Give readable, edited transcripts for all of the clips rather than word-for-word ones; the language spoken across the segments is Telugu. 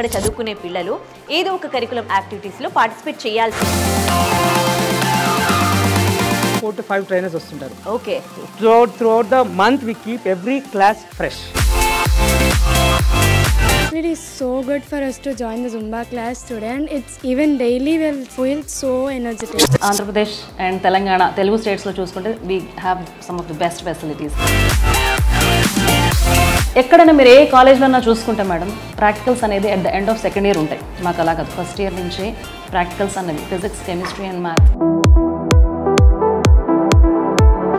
ఇక్కడ చదువుకునే పిల్లలు ఏదో ఒక కరికులం యాక్టివిటీస్లో పార్టిసిపేట్ చేయాల్సింది. 4 to 5 trainers వస్తుంటారు. Okay. Throughout the month we keep every class fresh. It is so good for us to join the Zumba class today, and it's even daily we'll feel so energetic. Andhra Pradesh and Telangana, Telugu states lo chusukunte we have some of the best facilities. ఎక్కడైనా మీరు ఏ కాలేజ్లో చూసుకుంటే మేడం ప్రాక్టికల్స్ అనేది at the end of second year ఉంటాయి. మాకు అలా కాదు, ఫస్ట్ ఇయర్ నుంచి ప్రాక్టికల్స్ అనేది ఫిజిక్స్, కెమిస్ట్రీ అండ్ మ్యాథ్.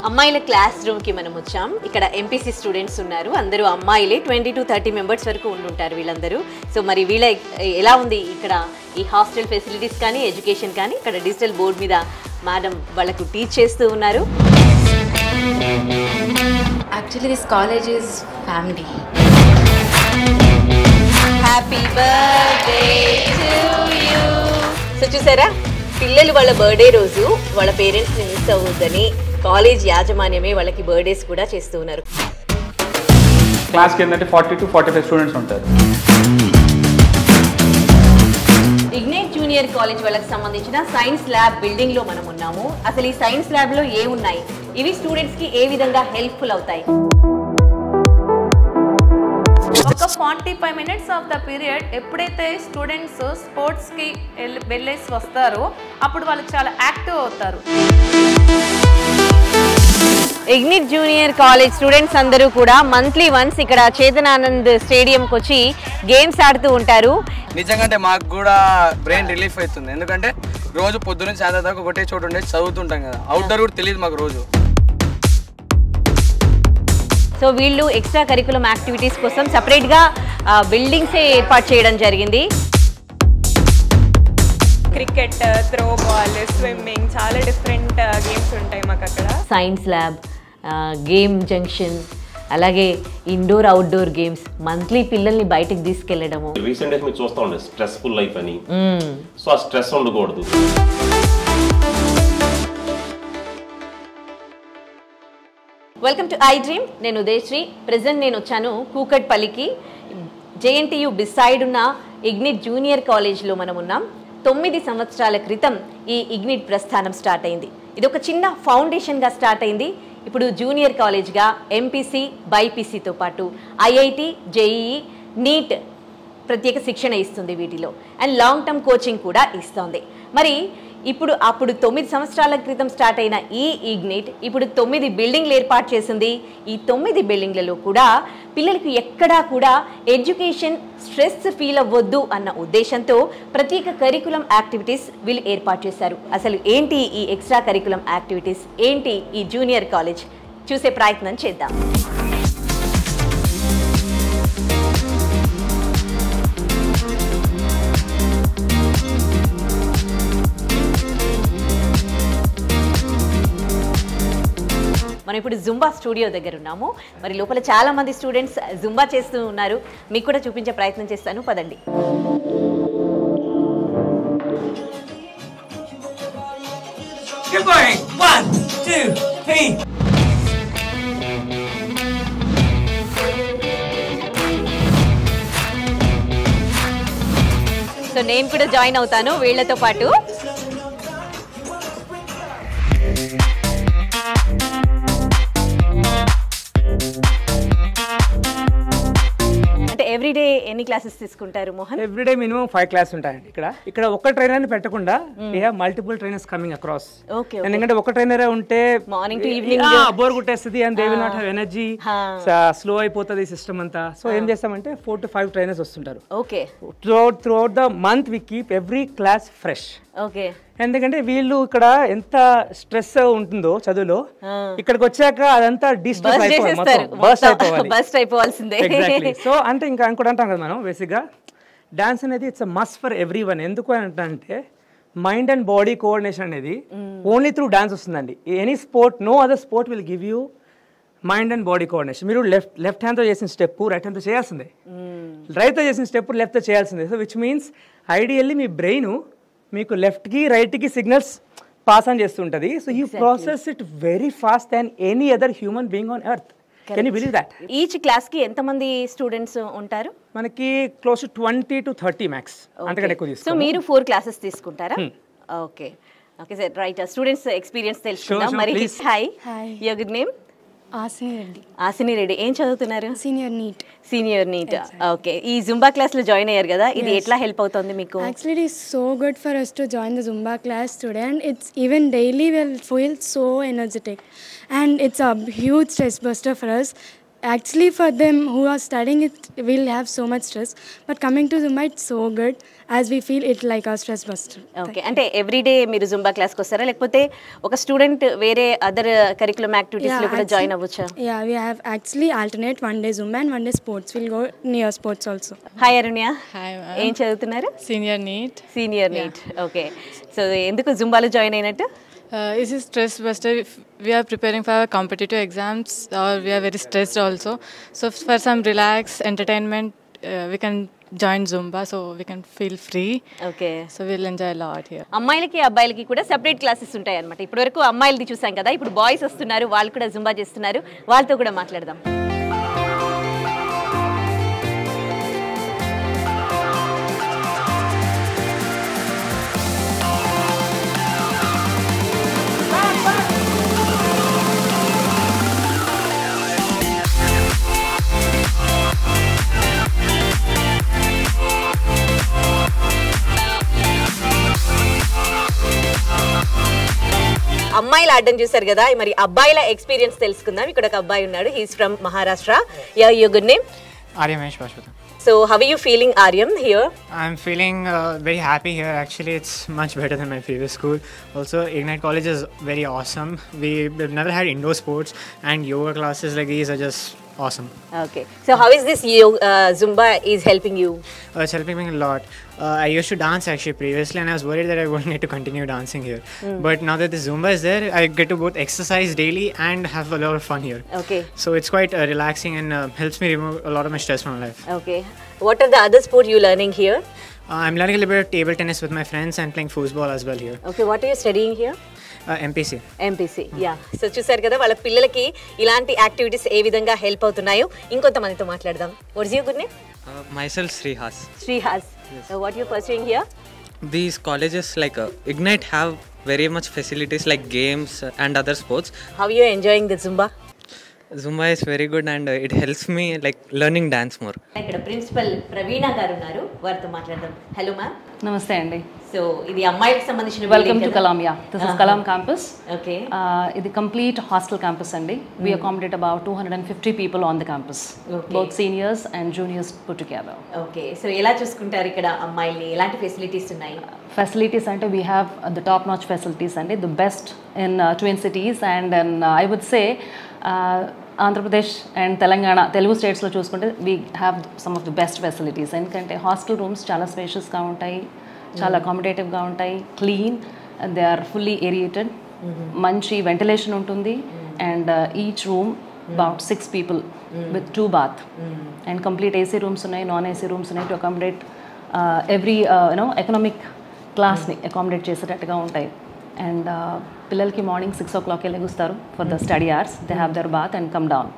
అమ్మాయిల క్లాస్ రూమ్కి మనం వచ్చాం. ఇక్కడ ఎంపీసీ స్టూడెంట్స్ ఉన్నారు, అందరూ అమ్మాయిలే. 20 to 30 మెంబర్స్ వరకు ఉండుంటారు వీళ్ళందరూ. సో మరి వీళ్ళ ఎలా ఉంది ఇక్కడ ఈ హాస్టల్ ఫెసిలిటీస్ కానీ ఎడ్యుకేషన్ కానీ? ఇక్కడ డిజిటల్ బోర్డ్ మీద మేడం వాళ్ళకు టీచ్ చేస్తూ ఉన్నారు. Actually, this college is family. Happy birthday to you. So చూసారా, పిల్లలు వాళ్ళ బర్త్డే రోజు వాళ్ళ పేరెంట్స్ని మిస్ అవ్వద్దని కాలేజ్ యాజమాన్యమే వాళ్ళకి బర్త్డేస్ కూడా చేస్తూ ఉన్నారు. క్లాస్కి ఏంటంటే 40 to 45 స్టూడెంట్స్ ఉంటారు. ఇగ్నైట్ జూనియర్ కాలేజ్ వాళ్ళకి సంబంధించిన సైన్స్ ల్యాబ్ బిల్డింగ్ లో మనం ఉన్నాము. అసలు ఈ సైన్స్ ల్యాబ్ లో ఏమున్నాయి, ఇవి స్టూడెంట్స్ కి ఏ విధంగా హెల్ప్ఫుల్ అవుతాయి? ఒక 45 minutes ఆఫ్ ద పీరియడ్ ఎప్పుడైతే స్టూడెంట్స్ స్పోర్ట్స్కి వెళ్ళేసి వస్తారో అప్పుడు వాళ్ళు చాలా యాక్టివ్ అవుతారు. ఇగ్నిట్ జూనియర్ కాలేజ్ స్టూడెంట్స్ అందరూ కూడా మంత్లీ వన్స్ ఇక్కడ చేతనానంద్ స్టేడియంకి వచ్చి గేమ్స్ ఆడుతూ ఉంటారు. నిజంగా మాకు కూడా బ్రెయిన్ రిలీఫ్ అవుతుంది, ఎందుకంటే రోజు పొద్దున్న సాయంత్రం దాకా ఒకటే చోటు ఉండే చదువుతుంటాం కదా, అవుట్డోర్ కూడా తెలియదు మాకు రోజు. సో వీళ్ళు ఎక్స్ట్రా కరికులం యాక్టివిటీస్ కోసం సపరేట్గా బిల్డింగ్సే ఏర్పాటు చేయడం జరిగింది. క్రికెట్, త్రో బాల్, స్విమ్మింగ్, చాలా డిఫరెంట్ గేమ్స్ ఉంటాయి మాకు అక్కడ. సైన్స్ ల్యాబ్, గేమ్ జంక్షన్, అలాగే ఇండోర్ అవుట్డోర్ గేమ్స్, మంత్లీ పిల్లల్ని బయటకు తీసుకెళ్లడము. రీసెంట్ డేస్ మీరు చూస్తూ ఉండే స్ట్రెస్ఫుల్ లైఫ్ అని, సో ఆ స్ట్రెస్ ఉండకూడదు. Welcome to I dream. నేను ఉదయశ్రీ. ప్రెజెంట్ నేను వచ్చాను కూకట్పల్లికి. జేఎన్టీయు బిసైడ్ ఉన్న ఇగ్నిట్ జూనియర్ కాలేజ్లో మనం ఉన్నాం. 9 సంవత్సరాల క్రితం ఈ ఇగ్నిట్ ప్రస్థానం స్టార్ట్ అయింది. ఇది ఒక చిన్న ఫౌండేషన్గా స్టార్ట్ అయింది. ఇప్పుడు జూనియర్ కాలేజ్గా ఎంపీసీ, బైపీసీతో పాటు ఐఐటి, జేఈఈ, నీట్ ప్రత్యేక శిక్షణ ఇస్తుంది వీటిలో. అండ్ లాంగ్ టర్మ్ కోచింగ్ కూడా ఇస్తుంది. మరి అప్పుడు 9 సంవత్సరాల క్రితం స్టార్ట్ అయిన ఈ ఇగ్నిట్ ఇప్పుడు 9 బిల్డింగ్లు ఏర్పాటు చేసింది. ఈ 9 బిల్డింగ్లలో కూడా పిల్లలకు ఎక్కడా కూడా ఎడ్యుకేషన్ స్ట్రెస్ ఫీల్ అవ్వద్దు అన్న ఉద్దేశంతో ప్రత్యేక కరికులం యాక్టివిటీస్ వీళ్ళు ఏర్పాటు చేశారు. అసలు ఏంటి ఈ ఎక్స్ట్రా కరికులం యాక్టివిటీస్, ఏంటి ఈ జూనియర్ కాలేజ్, చూసే ప్రయత్నం చేద్దాం. మనం ఇప్పుడు జుంబా స్టూడియో దగ్గర ఉన్నాము. మరి లోపల చాలా మంది స్టూడెంట్స్ జుంబా చేస్తూ ఉన్నారు. మీకు కూడా చూపించే ప్రయత్నం చేస్తాను, పదండి. సో నేను కూడా జాయిన్ అవుతాను వీళ్ళతో పాటు. ఎవ్రీడే ఎన్ని క్లాసెస్ తీసుకుంటారు మోహన్? ఎవ్రీడే మినిమం 5 క్లాస్ ఉంటాయండి. ఇక్కడ ఒక ట్రైనర్ పెట్టకుండా మల్టిపుల్ ట్రైనర్స్ కమింగ్ అక్రాస్. ఎందుకంటే ఒక ట్రైనరే ఉంటే మార్నింగ్ టు ఈవినింగ్ బోర్ కొట్టేస్తుంది and they will not have energy, slow అయిపోతుంది సిస్టమ్ అంతా. సో ఏం చేస్తామంటే 4 to 5 ట్రైనర్స్ వస్తుంటారు. Okay. Throughout the month we keep every class fresh. Okay. ఎందుకంటే వీళ్ళు ఇక్కడ ఎంత స్ట్రెస్ ఉంటుందో చదువులో, ఇక్కడికి వచ్చాక అదంతా డిస్ట్రెస్ అయిపోవాల్సిందే. సో అంటే ఇంకా కూడా అంటాం కదా మనం, బేసిక్ గా డాన్స్ అనేది it's must for everyone. ఎందుకు అంటే మైండ్ అండ్ బాడీ కోఆర్డినేషన్ అనేది ఓన్లీ త్రూ డాన్స్ వస్తుందండి. Any sport, no other sport will give you mind and body coordination. మీరు లెఫ్ట్ హ్యాండ్తో చేసిన స్టెప్ రైట్ హ్యాండ్తో చేయాల్సిందే, రైట్తో చేసిన స్టెప్ లెఫ్ట్తో చేయాల్సిందే. So which means ideally me brain మీకు లెఫ్ట్కి రైట్కి సిగ్నల్స్ పాస్ ఆన్ చేస్తుంటుంది. So you process it very fast than any other human being on earth. Can you believe that? Each క్లాస్కి ఎంతమంది స్టూడెంట్స్ ఉంటారు? మనకి క్లోజ్ టు 20 to 30 మ్యాక్స్, అంతకంటే ఎక్కువ సో తీసుకో. మీరు 4 క్లాసెస్ తీసుకుంటారా? Okay okay sir, right. Students experience తెలుసుకుందాం. మరి hi, your good name? Asini Reddy. Asini Reddy. ఏం చదువుతున్నారు? Senior NEET. Senior NEET. Okay, ఈ జుంబా క్లాస్లో జాయిన్ అయ్యారు కదా, ఇది ఎట్లా హెల్ప్ అవుతుంది మీకు? Actually, it is so good for us to join the Zumba class today, and it's even daily we'll feel so energetic, and it's a huge stress buster for us. Actually, for them who are studying it, we'll have so much stress, but coming to Zumba, it's so good as we feel it like a stress buster. Okay, అంటే ఎవ్రీడే మీరు జుంబా క్లాస్కి వస్తారా, లేకపోతే ఒక స్టూడెంట్ వేరే అదర్ కరికులం యాక్టివిటీస్లో కూడా join అవ్వచ్చా? Yeah, we have actually alternate one day Zumba and one day sports. We'll go near sports also. Hi Arunya. Hi, ఏం చదువుతున్నారు? Senior NEET. Senior NEET. Okay, so ఎందుకు జుంబాలో జాయిన్ అయినట్టు? This is stress buster. If we are preparing for our competitive exams or we are very stressed also. So for some relax entertainment, we can join Zumba so we can feel free. Okay, So we'll enjoy a lot here. అమ్మాయిలకి అబ్బాయిలకి కూడా సెపరేట్ క్లాసెస్ ఉంటాయి అనమాట. ఇప్పటి వరకు అమ్మాయిలది చూసాం కదా, ఇప్పుడు బాయ్స్ వస్తున్నారు, వాళ్ళు కూడా జుంబా చేస్తున్నారు, వాళ్ళతో కూడా మాట్లాడదాం. అమ్మాయిలు ఆడడం చూసారు కదా, మరి అబ్బాయిల ఎక్స్పీరియన్స్ తెలుసుకుందాం. ఇక్కడ ఒక అబ్బాయి ఉన్నాడు, he's from Maharashtra. Your good name? Aryamesh Pashwata. So how are you feeling Aryam here? I'm feeling very happy here. Actually, it's much better than my previous school. Also, Ignite College is very awesome. We've never had indoor sports, and yoga classes like these are just awesome. Okay, so how is this Zumba is helping you? It's helping me a lot. I used to dance actually previously, and I was worried that I wouldn't get to continue dancing here. But now that the Zumba is there, I get to both exercise daily and have a lot of fun here. Okay, So it's quite relaxing and helps me remove a lot of my stress from my life. Okay. What are the other sport you learning here? I'm learning a little bit of table tennis with my friends and playing foosball as well here. Okay, what are you studying here? MPC. MPC. Yeah, so చూసారు కదా, వాళ్ళ పిల్లలకి ఇలాంటి యాక్టివిటీస్ ఏ విధంగా హెల్ప్ అవుతున్నాయో. ఇంకొంతమందితో మాట్లాడదాం. What is your good name? Myself Srihas. Srihas. What you pursuing here? These colleges like Ignite have very much facilities like games and other sports. How you enjoying the Zumba? Zumba is very good and it helps me like learning dance more. ఇక్కడ ప్రిన్సిపల్ ప్రవీణ గారు ఉన్నారు, వారితో మాట్లాడదాం. Hello ma'am. నమస్తే అండి. సో ఇది అమ్మాయిలకు సంబంధించిన welcome to Kalam. Yeah, this is Kalam campus. Okay, ఇది కంప్లీట్ హాస్టల్ క్యాంపస్ అండి. We accommodate about 250 people on the campus, both seniors and juniors put together. Okay, so ఎలా చూసుకుంటారు ఇక్కడ అమ్మాయిల్ని? ఎలాంటి ఫెసిలిటీస్ ఉన్నాయి? ఫెసిలిటీస్ అంటే we have the top notch facilities అండి, the best in twin cities and in I would say Andhra Pradesh and Telangana, Telugu స్టేట్స్లో చూసుకుంటే we have some of the best facilities. ఎందుకంటే హాస్టల్ రూమ్స్ చాలా స్పేషియస్గా ఉంటాయి, చాలా అకామిడేటివ్గా ఉంటాయి, clean, they are fully aerated, మంచి వెంటిలేషన్ ఉంటుంది, and each room about 6 people with 2 bath, and complete AC rooms ఉన్నాయి, నాన్ ఏసీ రూమ్స్ ఉన్నాయి టు అకామిడేట్ ఎవ్రీ ఎకనామిక్ క్లాస్ని అకామిడేట్ చేసేటట్టుగా ఉంటాయి. అండ్ పిల్లలకి మార్నింగ్ 6 o'clock లెగుస్తారు for the study hours. They have their bath and come down.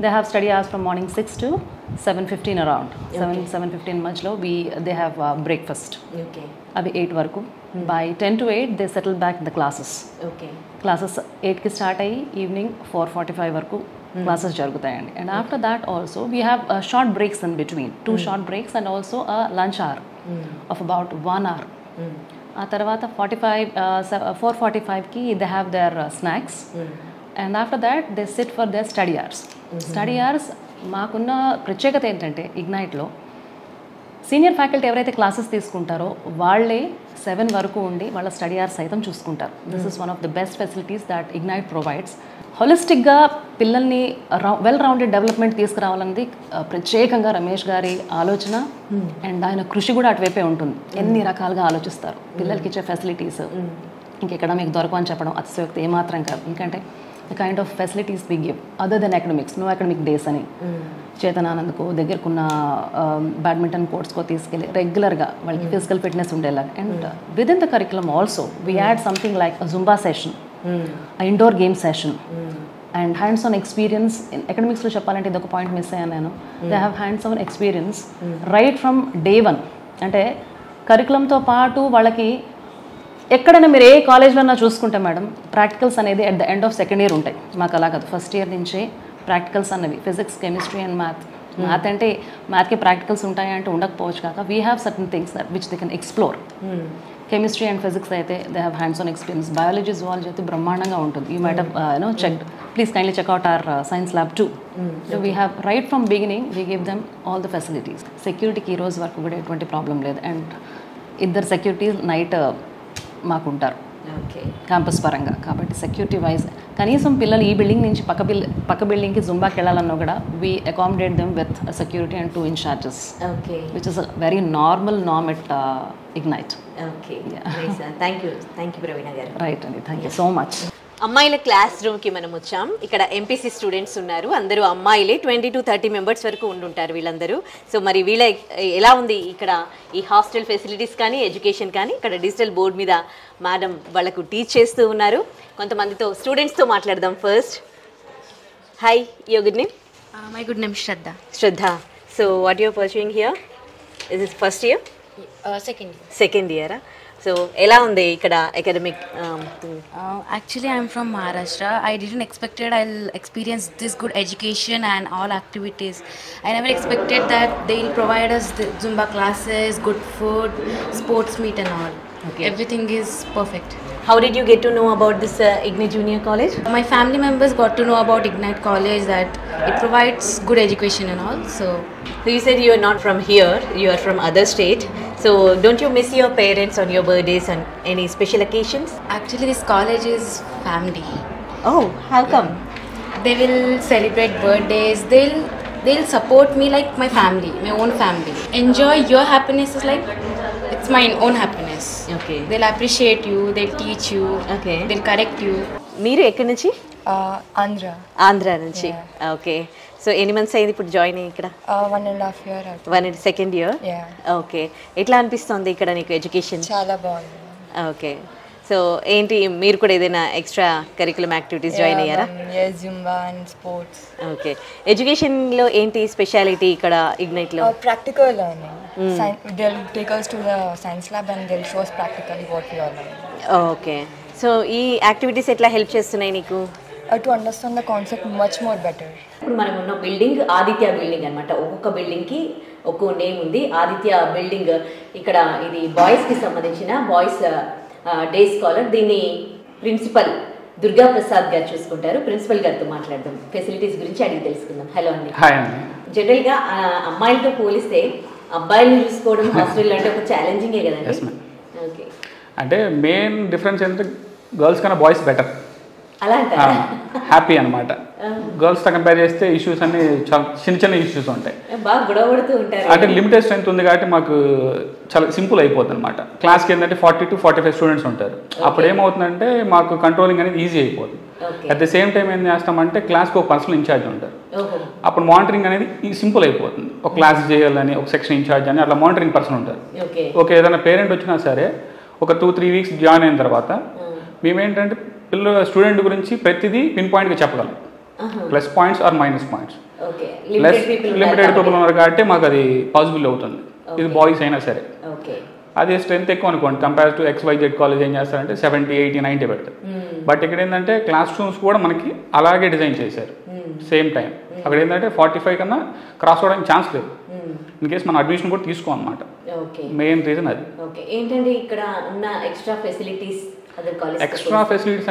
They have study hours from morning 6 to 7:15 around 7:15 మధ్యలో దే హ్యావ్ బ్రేక్ఫాస్ట్. అవి 8 వరకు. By 10 to 8 they settle back the classes. Classes 8కి స్టార్ట్ అయ్యి ఈవినింగ్ 4:45 వరకు క్లాసెస్ జరుగుతాయండి. And after that also we have short breaks in between, 2 short breaks and also lunch hour of about 1 hour. ఆ తర్వాత 4:45కి they have there snacks, and after that they SIT for their study hours. Study hours మాకున్న ప్రత్యేకత ఏంటంటే ఇగ్నైట్లో సీనియర్ ఫ్యాకల్టీ ఎవరైతే క్లాసెస్ తీసుకుంటారో వాళ్ళే 7 వరకు ఉండి వాళ్ళ స్టడీ అవర్స్ సైతం చూసుకుంటారు. This is one of the best facilities that Ignite provides. హోలిస్టిక్గా పిల్లల్ని వెల్ రౌండెడ్ డెవలప్మెంట్ తీసుకురావాలన్నది ప్రత్యేకంగా రమేష్ గారి ఆలోచన, అండ్ ఆయన కృషి కూడా అటువైపే ఉంటుంది. ఎన్ని రకాలుగా ఆలోచిస్తారు పిల్లలకి ఇచ్చే ఫెసిలిటీస్ ఇంకెక్కడ మీకు దొరకవు అని చెప్పడం అతిశయోక్తి ఏమాత్రం కాదు. ఎందుకంటే the kind of facilities we give other than academics, no academic days అని చేతనానందకో దగ్గరకున్న బ్యాడ్మింటన్ కోర్ట్స్కో తీసుకెళ్ళి రెగ్యులర్గా వాళ్ళకి ఫిజికల్ ఫిట్నెస్ ఉండేలాగా. And with in the curriculum also we add something like Zumba session, indoor game session, and hands on experience ఎకడమిక్స్లో చెప్పాలంటే ఇది ఒక పాయింట్ మిస్ అయ్యాను నేను. They have hands on experience right from day 1. అంటే కరికులంతో పాటు వాళ్ళకి ఎక్కడైనా మీరు ఏ కాలేజ్లో చూసుకుంటే మేడం ప్రాక్టికల్స్ అనేది at the end of second year ఉంటాయి. మాకు అలా కాదు, ఫస్ట్ ఇయర్ నుంచే ప్రాక్టికల్స్ అనేవి ఫిజిక్స్, కెమిస్ట్రీ అండ్ మ్యాథ్ అంటే మ్యాథ్కి ప్రాక్టికల్స్ ఉంటాయి అంటే ఉండకపోవచ్చు కాక we have certain things that which they can explore. Chemistry and physics అయితే they have hands on experience. Biology, zoology అయితే బ్రహ్మాండంగా ఉంటుంది. You might have checked. Please kindly check out our science lab too. So we have right from beginning we give them all the facilities. సెక్యూరిటీకి ఈ రోజు వరకు కూడా ఎటువంటి ప్రాబ్లం లేదు. అండ్ ఇద్దరు సెక్యూరిటీ నైట్ మాకుంటారు క్యాంపస్ పరంగా. కాబట్టి సెక్యూరిటీ వైజ్ కనీసం పిల్లలు ఈ బిల్డింగ్ నుంచి పక్క బిల్డింగ్కి జుంబాకి వెళ్ళాలన్నా కూడా we accommodate them with security and 2 incharges, which is a very normal norm at Ignite. Okay, thank you Praveena garu. Right అండి, థ్యాంక్ యూ సో మచ్. అమ్మాయిల క్లాస్ రూమ్కి మనం వచ్చాం. ఇక్కడ ఎంపీసీ స్టూడెంట్స్ ఉన్నారు, అందరూ అమ్మాయిలే. 20 to 30 మెంబర్స్ వరకు ఉండుంటారు వీళ్ళందరూ. సో మరి వీళ్ళ ఎలా ఉంది ఇక్కడ ఈ హాస్టల్ ఫెసిలిటీస్ కానీ ఎడ్యుకేషన్ కానీ? ఇక్కడ డిజిటల్ బోర్డ్ మీద మేడం వాళ్ళకు టీచ్ చేస్తూ ఉన్నారు. కొంతమందితో స్టూడెంట్స్తో మాట్లాడదాం first. Hi, your good name? My good name Shraddha. Shraddha. So what you're pursuing here? Is is first year? Second ఇయరా? సో ఎలా ఉంది ఇక్కడ academic? Actually, I'm from Maharashtra. I didn't expected I'll experience this good education and all activities. I never expected that they'll provide us the Zumba classes, good food, sports meet and all. Okay. Everything is perfect. How did you get to know about this Ignite Junior College? My family members got to know about Ignite College, that it provides good education and all. So you said you are not from here, you are from other state. So don't you miss your parents on your birthdays and any special occasions? Actually, this college is family. Oh, how come? They will celebrate birthdays. They'll support me like my family, my own family. Enjoy your happiness is like it's my own happiness. Okay. They'll appreciate you. They'll teach you. Okay. They'll correct you. మీరు ఎక్కడి నుంచి? ఆంధ్ర నుంచి. ఓకే. సో ఎన్ని మంత్స్ అయింది ఇప్పుడు జాయిన్ అయ్యి ఇక్కడ? 1.5 years. Second year? ఓకే. ఎట్లా అనిపిస్తుంది ఇక్కడ నీకు ఎడ్యుకేషన్? చాలా బాగుంది. ఓకే. సో ఏంటి మీరు కూడా ఏదైనా ఎక్స్ట్రా కరికులం యాక్టివిటీస్ జాయిన్ అయ్యారా? Zumba and sports. ఓకే. ఎడ్యుకేషన్లో ఏంటి స్పెషాలిటీ ఇక్కడ ఇగ్నైట్లో? Practical learning. They'll take us to the science lab and they'll show us practically what we are learning. Okay. So ఈ యాక్టివిటీస్ ఎట్లా హెల్ప్ చేస్తున్నాయి నీకు? To understand the concept much more better. ఇప్పుడు మనం ఉన్న బిల్డింగ్ ఆదిత్య బిల్డింగ్ అనమాట. ఒక్కొక్క బిల్డింగ్కి ఒక్కో నేమ్ ఉంది. ఆదిత్య బిల్డింగ్ ఇక్కడ ఇది బాయ్స్కి సంబంధించిన బాయ్స్ డే స్కాలర్. దీన్ని ప్రిన్సిపల్ దుర్గా ప్రసాద్ గారు చూసుకుంటారు. ప్రిన్సిపల్ గారితో మాట్లాడదాం, ఫెసిలిటీస్ గురించి అడిగి తెలుసుకుందాం. హలో అండి. హాయ్ అండి. జనరల్గా అమ్మాయిలతో పోలిస్తే అబ్బాయిలను చూసుకోవడం హాస్టల్ అంటే ఒక ఛాలెంజింగే కదండి. ఓకే. అంటే మెయిన్ డిఫరెన్స్ ఏంటంటే గర్ల్స్ కన్నా బాయ్స్ బెటర్. అలా హ్యాపీ అనమాట. గర్ల్స్తో కంపేర్ చేస్తే ఇష్యూస్ అన్ని చాలా చిన్న ఇష్యూస్ ఉంటాయి. బాగా గొడవడుతూ ఉంటారు. అంటే లిమిటెడ్ స్ట్రెంత్ ఉంది కాబట్టి మాకు చాలా సింపుల్ అయిపోతుంది అనమాట. క్లాస్కి ఏంటంటే 40 to 45 స్టూడెంట్స్ ఉంటారు. అప్పుడు ఏమవుతుందంటే మాకు కంట్రోలింగ్ అనేది ఈజీ అయిపోతుంది. అట్ ద సేమ్ టైం ఏం చేస్తామంటే క్లాస్కి ఒక పర్సనల్ ఇన్ఛార్జ్ ఉంటారు. అప్పుడు మానిటరింగ్ అనేది సింపుల్ అయిపోతుంది. ఒక క్లాస్ చేయాలని ఒక సెక్షన్ ఇన్ఛార్జ్ అని అట్లా మానిటరింగ్ పర్సన్ ఉంటారు. ఓకే. ఏదైనా పేరెంట్ వచ్చినా సరే ఒక 2-3 weeks జాయిన్ అయిన తర్వాత మేమేంటంటే స్టూడెంట్ గురించి ప్రతిదీ పిన్ పాయింట్గా చెప్పగలం. Plus points or minus points. Plus limited people ఉన్నారు కాబట్టి మాకు అది పాసిబుల్ అవుతుంది. ఇది బాయ్స్ అయినా సరే. అదే స్ట్రెంత్ ఎక్కువ అనుకోండి కంపేర్ టు XYZ కాలేజ్ ఏం చేస్తారంటే 70, 80, 90 పెడతారు. బట్ ఇక్కడ ఏంటంటే క్లాస్ రూమ్స్ కూడా మనకి అలాగే డిజైన్ చేశారు. సేమ్ టైం అక్కడ ఏంటంటే 45 కన్నా క్రాస్ అవ్వడానికి ఛాన్స్ లేదు. ఇన్ కేస్ మన అడ్మిషన్ కూడా తీసుకోమన్నమాట. మెయిన్ రీజన్ అది. ఏంటంటే ఇక్కడ ఉన్న ఎక్స్ట్రా ఫెసిలిటీస్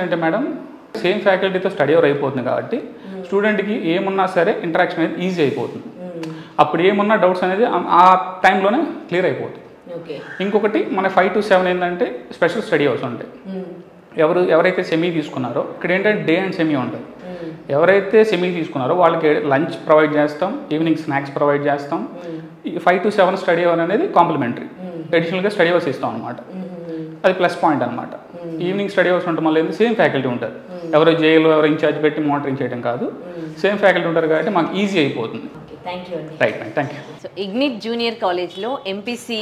అంటే మేడం సేమ్ ఫ్యాకల్టీతో స్టడీ అవర్ అయిపోతుంది కాబట్టి స్టూడెంట్కి ఏమున్నా సరే ఇంటరాక్షన్ అనేది ఈజీ అయిపోతుంది. అప్పుడు ఏమున్నా డౌట్స్ అనేది ఆ టైంలోనే క్లియర్ అయిపోతుంది. ఇంకొకటి మన 5 to 7 ఏంటంటే స్పెషల్ స్టడీ అవర్స్ ఉంటాయి. ఎవరైతే సెమీ తీసుకున్నారో ఇక్కడ ఏంటంటే డే అండ్ సెమీ ఉంటుంది. ఎవరైతే సెమీ తీసుకున్నారో వాళ్ళకి లంచ్ ప్రొవైడ్ చేస్తాం, ఈవినింగ్ స్నాక్స్ ప్రొవైడ్ చేస్తాం. 5 to 7 స్టడీ అవర్ అనేది కాంప్లిమెంటరీ. అడిషనల్గా స్టడీ అవర్స్ ఇస్తాం అనమాట. అది ప్లస్ పాయింట్ అనమాట. ఈవినింగ్ స్టడీ అవర్స్ ఉండటం వల్ల సేమ్ ఫ్యాకల్టీ ఉంటారు. ఎవరో జైలు ఎవరో ఇన్ఛార్జ్ పెట్టి మానిటరింగ్ చేయడం కాదు, సేమ్ ఫ్యాకల్టీ ఉంటారు కాబట్టి మాకు ఈజీ అయిపోతుంది. థ్యాంక్ యూ అండి. Right thank you. So Ignite junior కాలేజ్లో ఎంపీసీ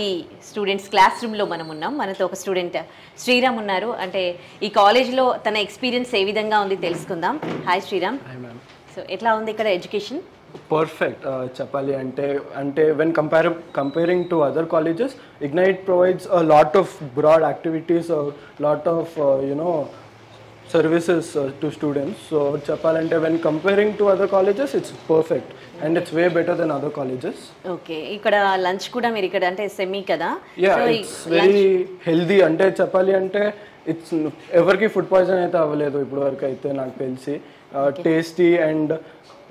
స్టూడెంట్స్ క్లాస్ రూమ్లో మనం ఉన్నాం. మనతో ఒక స్టూడెంట్ శ్రీరామ్ ఉన్నారు. అంటే ఈ కాలేజ్లో తన ఎక్స్పీరియన్స్ ఏ విధంగా ఉంది తెలుసుకుందాం. హాయ్ శ్రీరామ్. సో ఎట్లా ఉంది ఇక్కడ ఎడ్యుకేషన్? పర్ఫెక్ట్ చెప్పాలి అంటే when comparing to other colleges, Ignite provides a lot of broad activities, lot of services to students. So చెప్పాలంటే when comparing to other colleges it's perfect and it's way better than other colleges. Okay, ఇక్కడ లంచ్ కూడా మీరు ఇక్కడ అంటే సెమీ కదా? It's very healthy. అంటే చెప్పాలి అంటే ఇట్స్ ఎవరికి ఫుడ్ పాయిజన్ అయితే అవ్వలేదు ఇప్పుడు వరకు అయితే నాకు తెలిసి. టేస్టీ అండ్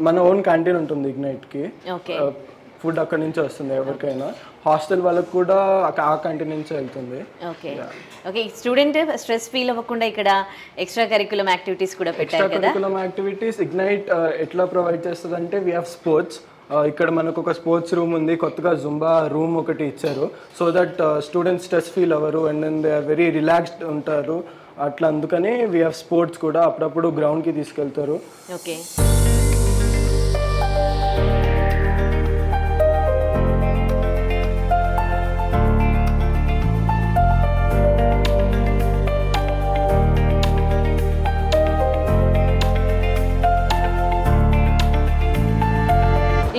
మన ఓన్ క్యాంటీన్ ఉంటుంది ఇగ్నైట్కి. ఫుడ్ అక్కడి నుంచి వస్తుంది ఎవరికైనా. హాస్టల్ వాళ్ళకి కూడా ఆ క్యాంటీన్ నుంచి వెళ్తుంది. Okay okay, student stress feel అవ్వకుండా ఇక్కడ ఎక్స్ట్రా కరికులం యాక్టివిటీస్ కూడా పెట్టారు కదా? ఎక్స్ట్రా కరికులం యాక్టివిటీస్ ఇగ్నైట్ ఎట్లా ప్రొవైడ్ చేస్తుంది అంటే వీ హ్యావ్ స్పోర్ట్స్. ఇక్కడ మనకు ఒక స్పోర్ట్స్ రూమ్ ఉంది, కొత్తగా జుంబా రూమ్ ఒకటి ఇచ్చారు. So that students stress feel అవ్వరు and then they are very relaxed ఉంటారు. అట్లా అందుకని వీ హ్యావ్ స్పోర్ట్స్ కూడా. అప్పుడప్పుడు గ్రౌండ్కి తీసుకెళ్తారు. ఓకే,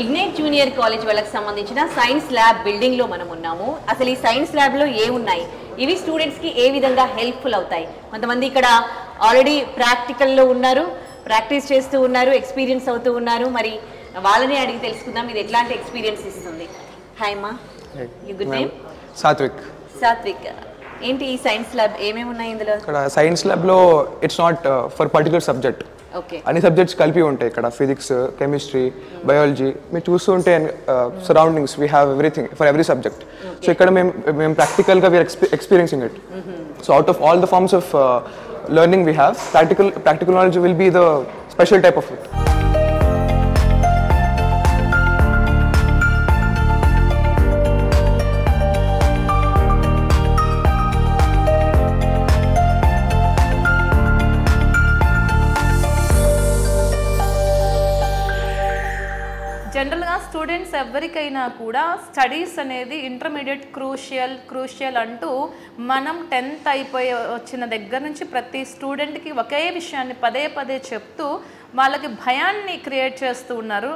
ఇగ్నైట్ జూనియర్ కాలేజ్ వాళ్ళకి సంబంధించిన సైన్స్ ల్యాబ్ బిల్డింగ్లో మనం ఉన్నాము. అసలు ఈ సైన్స్ ల్యాబ్లో ఏమున్నాయి, ఇవి స్టూడెంట్స్కి ఏ విధంగా హెల్ప్ఫుల్ అవుతాయి? కొంతమంది ఇక్కడ ఆల్రెడీ ప్రాక్టికల్లో ఉన్నారు, ప్రాక్టీస్ చేస్తూ ఉన్నారు, ఎక్స్పీరియన్స్ అవుతూ ఉన్నారు. మరి వాళ్ళని అడిగి తెలుసుకుందాం ఇది ఎట్లాంటి ఎక్స్పీరియన్స్ ఇస్తుంది. హాయ్ మా, you good name? Satvik. Satvik, ఏంటి ఈ సైన్స్ ల్యాబ్ ఏమేమి ఉన్నాయి ఇందులో? ఇక్కడ సైన్స్ ల్యాబ్లో it's not for particular subject, okay, అన్ని సబ్జెక్ట్స్ కలిపి ఉంటాయి ఇక్కడ. ఫిజిక్స్, కెమిస్ట్రీ, బయాలజీ మీరు చూస్తుంటే surroundings we have everything for every subject. So ఇక్కడ మేము ప్రాక్టికల్గా we're experiencing it. So out of all the forms of learning we have, practical knowledge will be the special type of it. జనరల్గా స్టూడెంట్స్ ఎవరికైనా కూడా స్టడీస్ అనేది ఇంటర్మీడియట్ క్రూషియల్ అంటూ మనం 10th అయిపోయి వచ్చిన దగ్గర నుంచి ప్రతి స్టూడెంట్కి ఒకే విషయాన్ని పదే పదే చెప్తూ వాళ్ళకి భయాన్ని క్రియేట్ చేస్తూ ఉన్నారు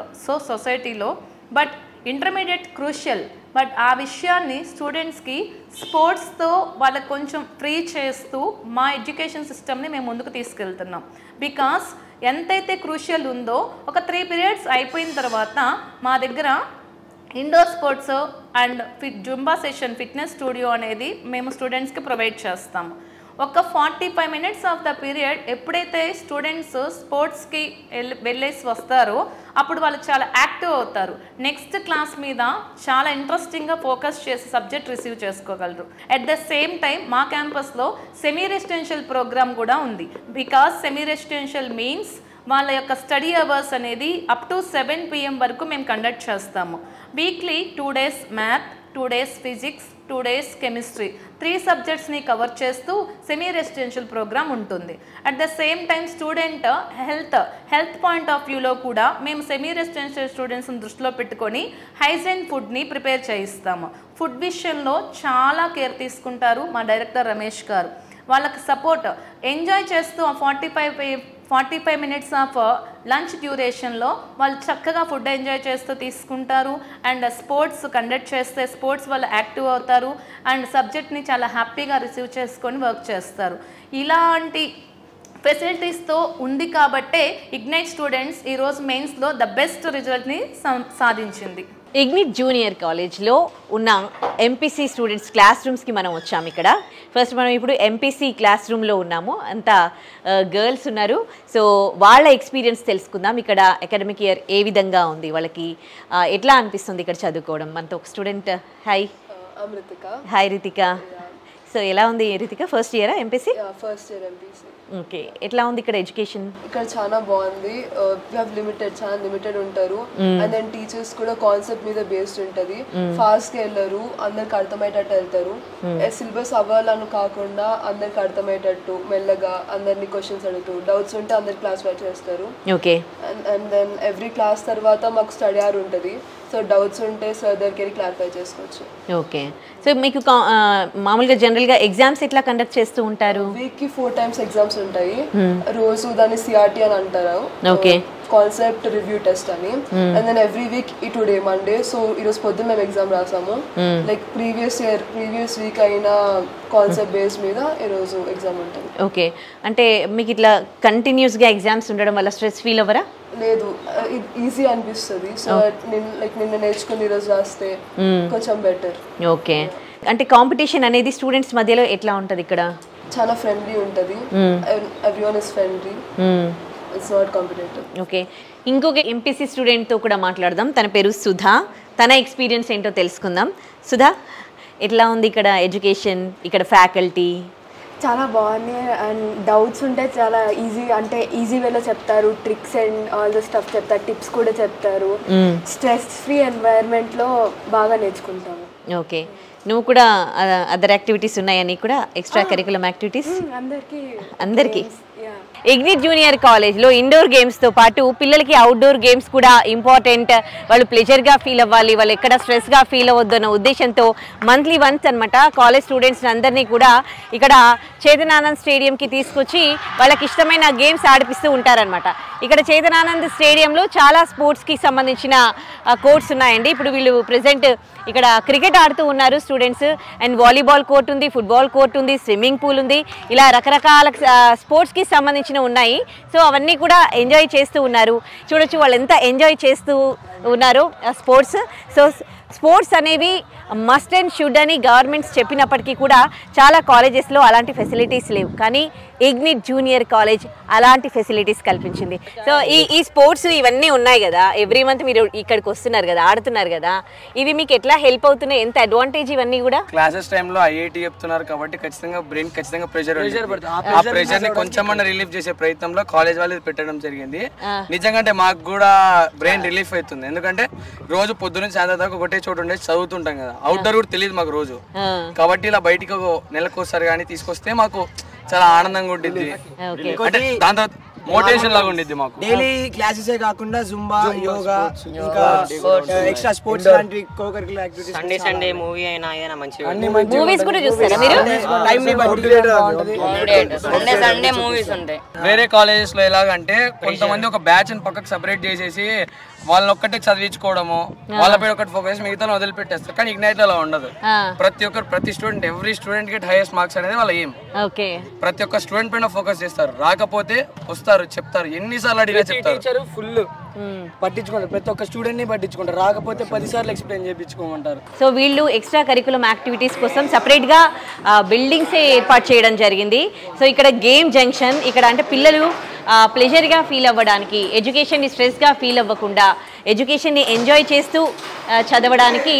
సొసైటీలో. బట్ ఇంటర్మీడియట్ క్రూషియల్, బట్ ఆ విషయాన్ని స్టూడెంట్స్కి స్పోర్ట్స్తో వాళ్ళకి కొంచెం ఫ్రీ చేస్తూ మా ఎడ్యుకేషన్ సిస్టమ్ని మేము ముందుకు తీసుకెళ్తున్నాం. బికాస్ ఎంతైతే క్రూషియల్ ఉందో ఒక 3 periods అయిపోయిన తర్వాత మా దగ్గర indoor sports and zumba session fitness studio అనేది మేము స్టూడెంట్స్కి ప్రొవైడ్ చేస్తాము. ఒక 45 minutes ఆఫ్ ద పీరియడ్ ఎప్పుడైతే స్టూడెంట్స్ స్పోర్ట్స్కి వెళ్ళేసి వస్తారో అప్పుడు వాళ్ళు చాలా యాక్టివ్ అవుతారు. నెక్స్ట్ క్లాస్ మీద చాలా ఇంట్రెస్టింగ్గా ఫోకస్ చేసి సబ్జెక్ట్ రిసీవ్ చేసుకోగలరు. అట్ ద సేమ్ టైం మా క్యాంపస్లో సెమీ రెసిడెన్షియల్ ప్రోగ్రామ్ కూడా ఉంది. బికాస్ సెమీ రెసిడెన్షియల్ మీన్స్ వాళ్ళ యొక్క స్టడీ అవర్స్ అనేది అప్ టు 7 PM వరకు మేము కండక్ట్ చేస్తాము. Weekly 2 days math, 2 days physics, 2 days chemistry, 3 subjectsని కవర్ చేస్తూ సెమీ రెసిడెన్షియల్ ప్రోగ్రామ్ ఉంటుంది. At the same time student health point of వ్యూలో కూడా మేము సెమీ రెసిడెన్షియల్ స్టూడెంట్స్ని దృష్టిలో పెట్టుకొని హైజీన్ ఫుడ్ని ప్రిపేర్ చేయిస్తాము. ఫుడ్ విషయంలో చాలా కేర్ తీసుకుంటారు మా డైరెక్టర్ రమేష్ గారు. వాళ్ళకి సపోర్ట్ ఎంజాయ్ చేస్తూ ఆ 45 minutes ఆఫ్ లంచ్ డ్యూరేషన్లో వాళ్ళు చక్కగా ఫుడ్ ఎంజాయ్ చేస్తూ తీసుకుంటారు. అండ్ స్పోర్ట్స్ కండక్ట్ చేస్తే స్పోర్ట్స్ వాళ్ళు యాక్టివ్ అవుతారు అండ్ సబ్జెక్ట్ని చాలా హ్యాపీగా రిసీవ్ చేసుకొని వర్క్ చేస్తారు. ఇలాంటి ఫెసిలిటీస్తో ఉంది కాబట్టే ఇగ్నైట్ స్టూడెంట్స్ ఈరోజు మెయిన్స్లో ద బెస్ట్ రిజల్ట్ని సాధించింది. ఇగ్నిట్ జూనియర్ కాలేజ్లో ఉన్న ఎంపీసీ స్టూడెంట్స్ క్లాస్ రూమ్స్కి మనం వచ్చాము. ఇక్కడ ఫస్ట్ మనం ఇప్పుడు ఎంపీసీ క్లాస్ రూమ్లో ఉన్నాము. అంతా గర్ల్స్ ఉన్నారు. సో వాళ్ళ ఎక్స్పీరియన్స్ తెలుసుకుందాం. ఇక్కడ అకాడమిక్ ఇయర్ ఏ విధంగా ఉంది, వాళ్ళకి ఎట్లా అనిపిస్తుంది ఇక్కడ చదువుకోవడం. మనతో ఒక student. Hi. Ritika. Hi Ritika. So ఎలా ఉంది రితిక, ఫస్ట్ ఇయరా MPC? First year MPC. Okay, ఎట్లా ఉంది ఇక్కడ ఎడ్యుకేషన్? ఇక్కడ చాలా బాగుంది. వి హావ్ చాలా లిమిటెడ్ ఉంటారు. అండ్ దెన్ టీచర్స్ కూడా కాన్సెప్ట్ మీద బేస్డ్ ఉంటుంది. ఫాస్ట్ గా వెళ్ళరు, అందరికి అర్థమయ్యేటట్టు వెళ్తారు. సిలబస్ అవ్వాలని కాకుండా అందరికి అర్థమయ్యేటట్టు మెల్లగా అందరినీ క్వశ్చన్స్ అడుగుతూ, డౌట్స్ ఉంటే అందరు క్లాస్ వైజ్ చేస్తారు. Okay. And then every class తర్వాత మాకు స్టడీ అవర్ ఉంటుంది. సో డౌట్స్ ఉంటే సార్ దగ్గరికి వెళ్ళి క్లారిఫై చేసుకోవచ్చు. ఓకే. సో మీకు మామూలుగా జనరల్గా ఎగ్జామ్స్ ఎట్లా కండక్ట్ చేస్తూ ఉంటారు? వీక్కి 4 times ఎగ్జామ్స్ ఉంటాయి. రోజు దాన్ని సిఆర్టీ అని అంటారు, ఓకే, కాన్సెప్ట్ రివ్యూ టెస్ట్ అని. అండ్ దెన్ ఎవ్రీ వీక్ ఈ టుడే మండే. సో ఈరోజు పొద్దున్న మేము ఎగ్జామ్ రాసాము. లైక్ ప్రీవియస్ వీక్ అయిన కాన్సెప్ట్ బేస్ మీద ఈరోజు ఎగ్జామ్ ఉంటుంది. ఓకే, అంటే మీకు ఇట్లా కంటిన్యూస్గా ఎగ్జామ్స్ ఉండడం వల్ల స్ట్రెస్ ఫీల్ అవ్వరా? లేదు, ఈజీ అనిపిస్తుంది. సో నిన్న నేర్చుకుని ఈరోజు రాస్తే కొంచెం బెటర్. ఓకే, అంటే కాంపిటీషన్ అనేది స్టూడెంట్స్ మధ్యలో ఎట్లా ఉంటుంది ఇక్కడ? చాలా ఫ్రెండ్లీ ఉంటుంది. Everyone is friendly. It's not competitive. Okay, ఇంకొక ఎంపీసీ స్టూడెంట్తో కూడా మాట్లాడదాం. తన పేరు సుధా. తన ఎక్స్పీరియన్స్ ఏంటో తెలుసుకుందాం. సుధా, ఎట్లా ఉంది ఇక్కడ ఎడ్యుకేషన్, ఇక్కడ ఫ్యాకల్టీ? చాలా బాగుంది. అండ్ డౌట్స్ ఉంటే చాలా ఈజీ వేలో చెప్తారు. Tricks and all the stuff చెప్తారు, టిప్స్ కూడా చెప్తారు. స్ట్రెస్ ఫ్రీ ఎన్వైరన్మెంట్లో బాగా నేర్చుకుంటాము. ఓకే, నువ్వు కూడా అదర్ యాక్టివిటీస్ ఉన్నాయా నీకు కూడా, ఎక్స్ట్రా కరికులం యాక్టివిటీస్? అందరికీ. ఇగ్నిట్ జూనియర్ కాలేజ్లో ఇండోర్ గేమ్స్తో పాటు పిల్లలకి అవుట్డోర్ గేమ్స్ కూడా ఇంపార్టెంట్. వాళ్ళు ప్లెజర్గా ఫీల్ అవ్వాలి, వాళ్ళు ఎక్కడ స్ట్రెస్గా ఫీల్ అవ్వద్దు అన్న ఉద్దేశంతో మంత్లీ వన్స్ అనమాట కాలేజ్ స్టూడెంట్స్ అందరినీ కూడా ఇక్కడ చేతనానంద్ స్టేడియంకి తీసుకొచ్చి వాళ్ళకి ఇష్టమైన గేమ్స్ ఆడిపిస్తూ ఉంటారనమాట. ఇక్కడ చేతనానంద్ స్టేడియంలో చాలా స్పోర్ట్స్కి సంబంధించిన కోర్ట్స్ ఉన్నాయండి. ఇప్పుడు వీళ్ళు ప్రెజెంట్ ఇక్కడ క్రికెట్ ఆడుతూ ఉన్నారు స్టూడెంట్స్. అండ్ వాలీబాల్ కోర్ట్ ఉంది, ఫుట్బాల్ కోర్ట్ ఉంది, స్విమ్మింగ్ పూల్ ఉంది. ఇలా రకరకాల స్పోర్ట్స్కి సంబంధించిన ఉన్నాయి. సో అవన్నీ కూడా ఎంజాయ్ చేస్తూ ఉన్నారు. చూడొచ్చు వాళ్ళు ఎంత ఎంజాయ్ చేస్తూ ఉన్నారు స్పోర్ట్స్. సో స్పోర్ట్స్ అనేవి మస్ట్ అండ్ షుడ్ అని గవర్నమెంట్స్ చెప్పినప్పటికీ కూడా చాలా కాలేజెస్లో అలాంటి ఫెసిలిటీస్ లేవు. కానీ ఇగ్నిట్ జూనియర్ కాలేజ్ అలాంటి ఫెసిలిటీస్ కల్పించింది. సో ఈ స్పోర్ట్స్ ఇవన్నీ ఉన్నాయి కదా, ఎవ్రీ మంత్ మీరు ఇక్కడికి వస్తున్నారు కదా, ఆడుతున్నారు కదా, ఇవి మీకు ఎట్లా హెల్ప్ అవుతున్నాయి? ఎంత అడ్వాంటేజ్ ఇవన్నీ కూడా? క్లాసెస్ టైంలో ఐఐటి చెప్తున్నారు కాబట్టి ఖచ్చితంగా బ్రెయిన్ ఖచ్చితంగా ప్రెషర్ ఆ ప్రెషర్ ని కొంచెం రిలీఫ్ చేసే ప్రయత్నంలో కాలేజ్ వాళ్ళు పెట్టడం జరిగింది. నిజంగా అంటే మాకు కూడా బ్రెయిన్ రిలీఫ్ అవుతుంది. ఎందుకంటే రోజు పొద్దున్న సాయంత్రం దాకా ఒకటే చోటు ఉండే చదువుతుంటాం కదా, అవుట్డోర్ కూడా తెలియదు మాకు రోజు. కాబట్టి ఇలా బయటికి నెలకోసారి కానీ తీసుకొస్తే మాకు చాలా ఆనందంగా ఉంటుంది. అంటే దాని తర్వాత మోటివేషన్ లాగా ఉండిద్ది మాకు. డైలీ క్లాసెస్ కాకుండా జుంబా, యోగా, ఇంకా ఎక్స్ట్రా స్పోర్ట్స్ లాంటి కో-కరిక్యులర్ యాక్టివిటీస్. సండే మూవీ అయినా ఏదైనా మంచిగా మూవీస్ కూడా చూస్తారా మీరు? టైం ని బట్టి సండే మూవీస్ ఉంటాయి. వేరే కాలేజెస్ లో ఎలాగంటే కొంతమంది ఒక బ్యాచ్ ని పక్కకు సెపరేట్ చేసేసి వాళ్ళని ఒక్కటే చదివించుకోవడము, వాళ్ళపై ఒకటి ఫోకస్ మిగతా వదిలిపెట్టేస్తారు. కానీ ఇగ్నైట్ అలా ఉండదు. ప్రతి student every student get highest marks అనేది వాళ్ళ ఏం. ప్రతి ఒక్క స్టూడెంట్ పైన ఫోకస్ చేస్తారు. రాకపోతే వస్తారు, చెప్తారు, ఎన్నిసార్లు అడిగినా చెప్తారు. టీచర్ ఫుల్ పట్టించుకుంటారు, ప్రతి ఒక్క స్టూడెంట్ ని పట్టించుకుంటారు. రాకపోతే 10 సార్లు ఎక్స్ప్లెయిన్ చేయించుకోమంటారు. సో వీళ్ళు ఎక్స్ట్రా కరికులం యాక్టివిటీస్ కోసం సపరేట్గా బిల్డింగ్సే ఏర్పాటు చేయడం జరిగింది. సో ఇక్కడ గేమ్ జంక్షన్, ఇక్కడ అంటే పిల్లలు ప్లెజర్గా ఫీల్ అవ్వడానికి, ఎడ్యుకేషన్ని స్ట్రెస్గా ఫీల్ అవ్వకుండా ఎడ్యుకేషన్ని ఎంజాయ్ చేస్తూ చదవడానికి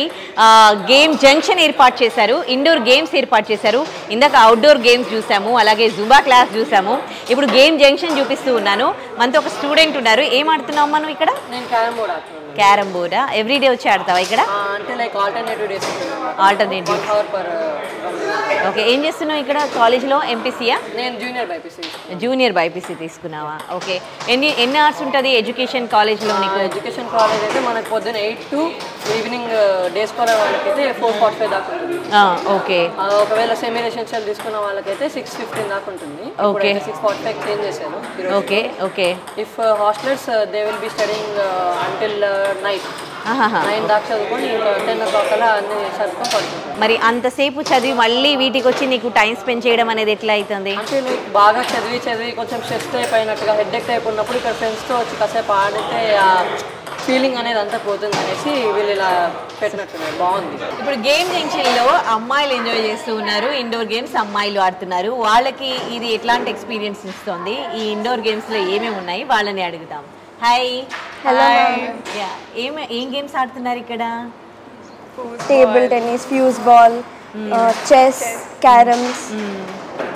గేమ్ జంక్షన్ ఏర్పాటు చేశారు. ఇండోర్ గేమ్స్ ఏర్పాటు చేశారు. ఇందాక అవుట్డోర్ గేమ్స్ చూసాము, అలాగే జుంబా క్లాస్ చూసాము. ఇప్పుడు గేమ్ జంక్షన్ చూపిస్తూ ఉన్నాను. మనతో ఒక స్టూడెంట్ ఉన్నారు. ఏం ఆడుతున్నాం మనం ఇక్కడ? నేను క్యారమ్ బోర్డ్ ఆడుతున్నాను. క్యారమ్ బోర్డా? ఎవ్రీడే వచ్చి ఆడతావా ఇక్కడ? అంటే like alternative days. Alternative. Okay, ఏం చేస్తున్నావు ఇక్కడ కాలేజ్లో? ఎంపీసీయా? నేను జూనియర్ బైపీసీ. జూనియర్ బైపీసీ తీసుకున్నావా? ఓకే, ఎన్ని అవర్స్ ఉంటుంది ఎడ్యుకేషన్ కాలేజ్లో నీకు? ఎడ్యుకేషన్ కాలేజ్ అయితే మనకు పొద్దున్న 8 to ఈవినింగ్ డేస్ పర్ వాళ్ళకైతే 4:45 దాకా ఉంటుంది. ఓకే, ఒకవేళ సెమీ రెసిడెన్షియల్ తీసుకున్న వాళ్ళకైతే 6:15 దాకా ఉంటుంది. ఓకే, 6:45 చేంజ్ చేశారు. Okay okay. If hostellers they will be studying until night 9 దాకా చదువుకొని 10 o'clock అలా అన్ని చదువుకొని పడుతుంది. మరి అంతసేపు చదివి మళ్ళీ వీటికి వచ్చి నీకు టైం స్పెండ్ చేయడం అనేది ఎట్లా అవుతుంది? అంటే నీకు బాగా చదివి కొంచెం స్ట్రెస్ టైప్ అయినట్టుగా హెడ్ఏక్ టైప్ ఉన్నప్పుడు ఇక్కడ ఫ్రెండ్స్తో వచ్చి కాసేపు ఆడితే ఆ ఫీలింగ్ అనేది అంతా పోతుంది అనేసి వీళ్ళు ఇలా పెట్టినట్టున్నారు. బాగుంది. ఇప్పుడు గేమ్ జంక్షన్లో అమ్మాయిలు ఎంజాయ్ చేస్తూ ఉన్నారు, ఇండోర్ గేమ్స్ అమ్మాయిలు ఆడుతున్నారు. వాళ్ళకి ఇది ఎట్లాంటి ఎక్స్పీరియన్స్ ఇస్తుంది? ఈ ఇండోర్ గేమ్స్లో ఏమేమి ఉన్నాయి వాళ్ళని అడుగుతాం. హాయ్. హలో. ఏం గేమ్స్ ఆడుతున్నారు ఇక్కడ? Table tennis, fuse ball, chess, carroms,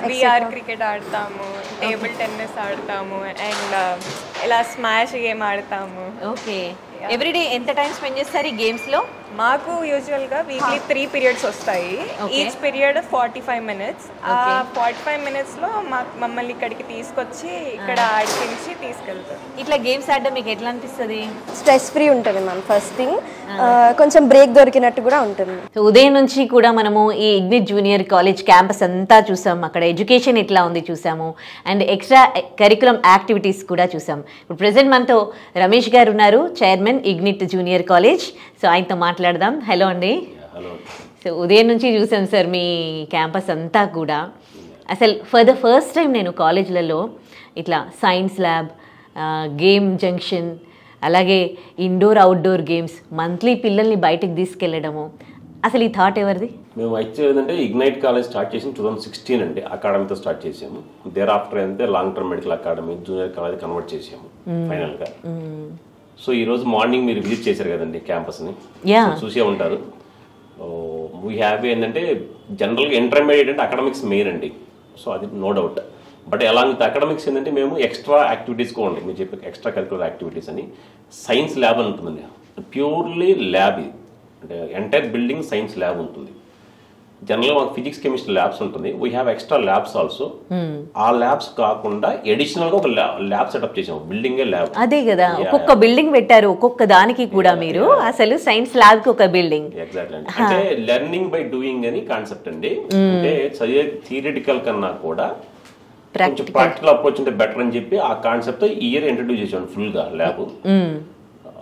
VR cricket ఆడతాము, టేబుల్ టెన్నిస్ ఆడతాము, అండ్ ఇలా స్మాష్ గేమ్ ఆడతాము. ఓకే, ఎవ్రీడే ఎంత టైం స్పెండ్ చేస్తారు ఈ గేమ్స్లో? మాకు యూజువల్గా వీక్లీ 3 పీరియడ్స్ వస్తాయి. Each period 45 minutes. ఆ 45 minutesలో మమ్మల్ని ఇక్కడికి తీసుకొచ్చి ఇక్కడ ఆడిపించి తీసుకెళ్తారు. ఇట్లా గేమ్స్ ఆడడం మీకు ఎట్లా అనిపిస్తుంది? స్ట్రెస్ ఫ్రీ ఉంటుంది మ్యామ్. ఫస్ట్ థింగ్ కొంచెం బ్రేక్ దొరికినట్టు కూడా ఉంటుంది. ఉదయం నుంచి కూడా మనము ఈ ఇగ్నిట్ జూనియర్ కాలేజ్ క్యాంపస్ అంతా చూసాం. అక్కడ ఎడ్యుకేషన్ ఎట్లా ఉంది చూసాము, అండ్ ఎక్స్ట్రా కరికులం యాక్టివిటీస్ కూడా చూసాం. ఇప్పుడు ప్రెసెంట్ మనతో రమేష్ గారు ఉన్నారు, chairman ignite junior college. So ఆయనతో మాట్లాడదాం. హలో అండి. సో ఉదయం నుంచి చూసాం సార్ మీ క్యాంపస్ అంతా కూడా. అసలు ఫర్ ద ఫస్ట్ టైం నేను కాలేజ్లలో ఇట్లా సైన్స్ ల్యాబ్, గేమ్ జంక్షన్, అలాగే ఇండోర్ అవుట్డోర్ గేమ్స్, మంత్లీ పిల్లల్ని బయటకు తీసుకెళ్ళడము, అసలు ఈ థాట్ ఎవరిది? మేము యాక్చువల్ ఏంటంటే ఇగ్నైట్ కాలేజ్ స్టార్ట్ చేసి 2016 అండి. అకాడమీతో స్టార్ట్ చేసాము. దేర్ ఆఫ్టర్ అయితే long term medical academy junior college convert చేసాము ఫైనల్గా. సో ఈరోజు మార్నింగ్ మీరు విజిట్ చేశారు కదండి క్యాంపస్ని, చూసే ఉంటారు. వీ హ్యావ్ ఏంటంటే జనరల్గా ఇంటర్మీడియట్ అంటే అకాడమిక్స్ మెయిన్ అండి. సో అది no doubt. But along with academics ఏంటంటే మేము ఎక్స్ట్రా యాక్టివిటీస్ కూడా ఉంటాయి. మీరు చెప్పే ఎక్స్ట్రా కరికులర్ యాక్టివిటీస్ అని సైన్స్ ల్యాబ్ అని ఉంటుందండి. ప్యూర్లీ ల్యాబ్, ఇది అంటే ఎంటైర్ బిల్డింగ్ సైన్స్ ల్యాబ్ ఉంటుంది. జనరల్గా మాకు ఫిజిక్స్ కెమిస్ట్రీ ల్యాబ్స్ ఉంటుంది. We have extra labs also. ఆ ల్యాబ్స్ కాకుండా అడిషనల్ గా ఒక ల్యాబ్ సెటప్ చేసాం, బిల్డింగ్ ల్యాబ్. అదే కదా, ఒక్కొక్క బిల్డింగ్ పెట్టారు ఒక్కొక్క దానికి కూడా మీరు. అసలు సైన్స్ ల్యాబ్ కి ఒక బిల్డింగ్. ఎగ్జాక్ట్లీ అండి. అంటే లెర్నింగ్ బై డూయింగ్ అని కాన్సెప్ట్ అండి. అంటే చదివే థియరిటికల్ కన్నా కూడా కొంచెం ప్రాక్టికల్ అప్రోచ్ ఉంటే బెటర్ అని చెప్పి ఆ కాన్సెప్ట్ ఈ ఇయర్ ఇంట్రడ్యూస్ చేసాం ఫుల్ గా ల్యాబ్.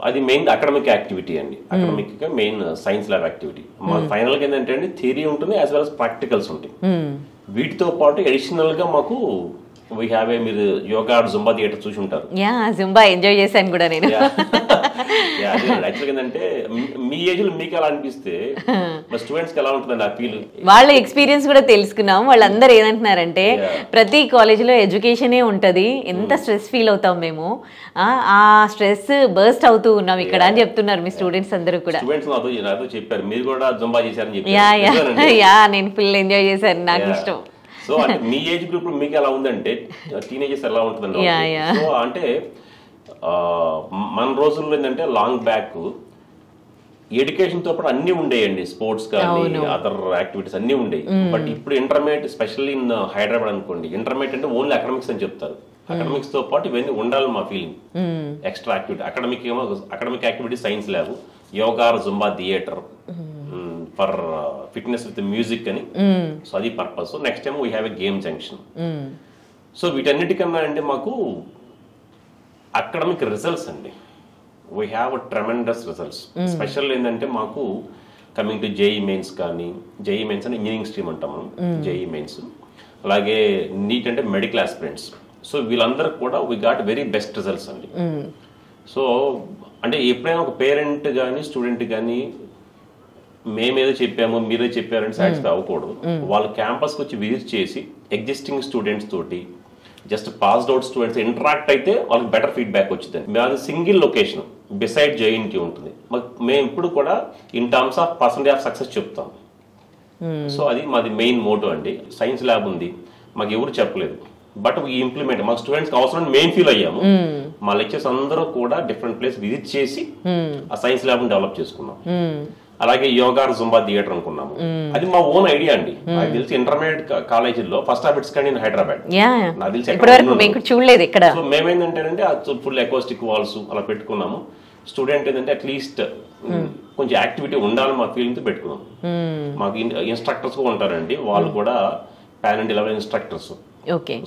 అది మెయిన్ అకాడమిక్ యాక్టివిటీ అండి. అకాడమిక్ గా మెయిన్ సైన్స్ ల్యాబ్ యాక్టివిటీ. మాకు ఫైనల్ గా ఏంటంటే అండి థియరీ ఉంటుంది యాజ్ వెల్ as ప్రాక్టికల్స్ ఉంటాయి. వీటితో పాటు అడిషనల్ గా మాకు వీ హ్యావ్ ఏ, మీరు యోగా జుంబా థియేటర్ చూసి ఉంటారు. జుంబా ఎంజాయ్ చేశాను కూడా నేను. యాక్చువల్గా ఏంటంటే మీ ఏజ్ లో మీకు ఎలా అనిపిస్తే మా స్టూడెంట్స్ కి ఎలా ఉంటుందండి ఆ ఫీల్? వాళ్ళ ఎక్స్పీరియన్స్ కూడా తెలుసుకున్నాం. వాళ్ళందరూ ఏదంటున్నారంటే ప్రతి కాలేజీలో ఎడ్యుకేషనే ఉంటది, ఎంత స్ట్రెస్ ఫీల్ అవుతాం మేము, ఆ స్ట్రెస్ బర్స్ట్ అవుతూ ఉన్నాం ఇక్కడ అని చెప్తున్నారు మీ స్టూడెంట్స్ అందరూ కూడా. స్టూడెంట్స్ నాతో చెప్పారు మీరు కూడా జుంబా చేశారని చెప్పి. నేను ఫుల్ ఎంజాయ్ చేశాను, నాకు ఇష్టం. సో అంటే మీ ఏజ్ గ్రూప్ మీకు ఎలా ఉందంటే టీనేజర్స్ ఎలా ఉంటుందండి. సో అంటే మన రోజుల్లో ఏంటంటే లాంగ్ బ్యాక్ ఎడ్యుకేషన్ తో పాటు అన్ని ఉండేయండి, స్పోర్ట్స్ కానీ అదర్ యాక్టివిటీస్ అన్ని ఉండేవి. బట్ ఇప్పుడు ఇంటర్మీడియట్ స్పెషల్లీ ఇన్ హైదరాబాద్ అనుకోండి, ఇంటర్మీడియట్ అంటే ఓన్లీ అకాడమిక్స్ అని చెప్తారు. అకాడమిక్స్ తో పాటు ఇవన్నీ ఉండాలి మా ఫీలింగ్. ఎక్స్ట్రా యాక్టివిటీ అకాడమిక్ ఏమో academic activity science lab, yoga Zumba theatre for fitness with music అని. సో అది purpose. Next time we have a game junction. So వీటన్నిటికన్నా అంటే మాకు అకాడమిక్ రిజల్ట్స్ అండి, we have tremendous results. Special ఏంటంటే మాకు కమింగ్ టు జేఈ మెయిన్స్ కానీ, జేఈ మెయిన్స్ అని ఇంజనీరింగ్ స్ట్రీమ్ అంటాం మనం, జేఈ మెయిన్స్, అలాగే నీట్ అంటే మెడికల్ ఆస్పిరెంట్స్. సో వీళ్ళందరికి కూడా we got very best results అండి. సో అంటే ఎప్పుడైనా ఒక పేరెంట్ కానీ స్టూడెంట్ కానీ మేమేదో చెప్పాము మీరే చెప్పారని సాటిస్ఫై అవ్వకూడదు. వాళ్ళు క్యాంపస్కి వచ్చి విజిట్ చేసి ఎగ్జిస్టింగ్ స్టూడెంట్స్ తోటి just passed out students interact అయితే వాళ్ళకి బెటర్ ఫీడ్బ్యాక్ వచ్చింది. అది సింగిల్ లొకేషన్ బిసైడ్ జేఎన్టీ ఉంటుంది. మేము ఇప్పుడు కూడా in terms of percentage of success చెప్తాం. సో అది మాది మెయిన్ మోటో అండి. సైన్స్ ల్యాబ్ ఉంది, మాకు ఎవరు చెప్పలేదు, బట్ ఈ ఇంప్లిమెంట్ మా స్టూడెంట్స్ అవసరం మెయిన్ ఫీల్ అయ్యాము. మా లెక్చర్స్ అందరూ కూడా డిఫరెంట్ ప్లేస్ విజిట్ చేసి ఆ సైన్స్ ల్యాబ్ డెవలప్ చేసుకున్నాం. అలాగే యోగా జుంబా థియేటర్ అనుకున్నాము. అది మా ఓన్ ఐడియా అండి. నాకు తెలిసి ఇంటర్మీడియట్ కాలేజీలో first of it's kind in Hyderabad. నాకు తెలిసి చూడలేదు ఇక్కడ. సో మేమేంటంటే ఫుల్ అకోస్టిక్ వాల్స్ అలా పెట్టుకున్నాము. స్టూడెంట్ ఏంటంటే అట్లీస్ట్ కొంచెం యాక్టివిటీ ఉండాలని మా ఫీలింగ్ తో పెట్టుకున్నాం. మాకు ఇన్స్ట్రక్టర్స్ కూడా ఉంటారండి, వాళ్ళు కూడా పేరెంట్ లెవెల్ ఇన్స్ట్రక్టర్స్.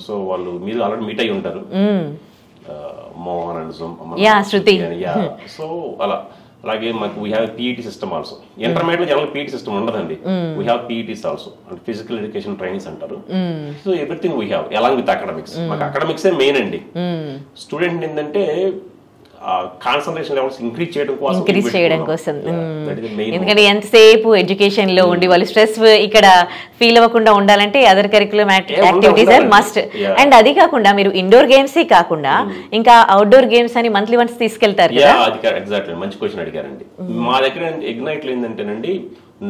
సో వాళ్ళు మీరు ఆల్రెడీ మీట్ అయ్యి ఉంటారు, మోహన్ అండ్ శృతి. సో అలా అలాగే మాకు we have PET system also. Intermediate లో జనరల్ పీఈటీ సిస్టమ్ ఉండదండి, వీ హ్యావ్ పీఈటీస్ ఆల్సో అంటే ఫిజికల్ ఎడ్యుకేషన్ ట్రైనింగ్స్ అంటారు. So everything we have along with academics. మాకు అకాడమిక్సే మెయిన్ అండి. స్టూడెంట్ ఏంటంటే కాన్సన్ట్రేషన్ లెవెల్స్ ఇంక్రీజ్ చేయడం కోసం ఎందుకంటే ఎంతసేపు ఎడ్యుకేషన్ లో ఉండి వాళ్ళు స్ట్రెస్ ఇక్కడ ఫీల్ అవ్వకుండా ఉండాలంటే other curricular activities are must. And అది కాకుండా మీరు ఇండోర్ గేమ్స్ కాకుండా ఇంకా అవుట్డోర్ గేమ్స్ అని మంత్లీ వన్స్ తీసుకెళ్తారు కదా? ఎగ్జాక్ట్లీ, మంచి క్వశ్చన్ అడిగారండి. మా దగ్గర ఇగ్నైట్ లో ఏంటంటేనండి